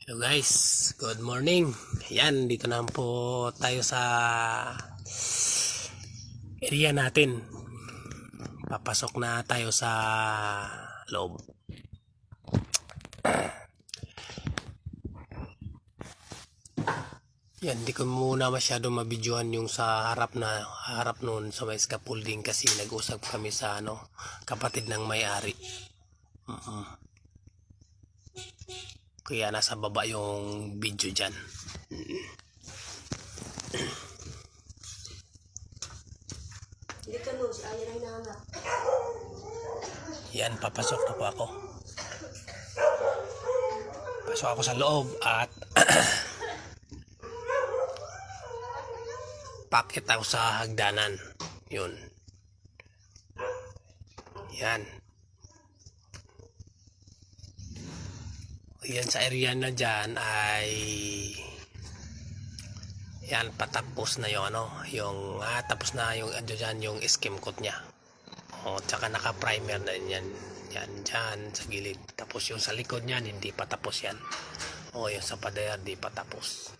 Hello guys, good morning. Yan, dito na po tayo sa area natin. Papasok na tayo sa loob. Yan, di ko muna masyado mabidyohan yung sa harap noon sa may scaffolding kasi nag-usap kami sa kapatid ng may-ari. Kaya nasa baba yung video dyan. Yan, papasok na po ako. Pasok ako sa loob at pakit ako sa hagdanan. Yun. Yan. Yan sa area na dyan ay yan, patapos na yung tapos na yung dyan yung skim coat nya. Tsaka naka primer na yan. Yan dyan sa gilid. Tapos yung sa likod niyan hindi pa tapos yan. Yung sa pader di pa tapos.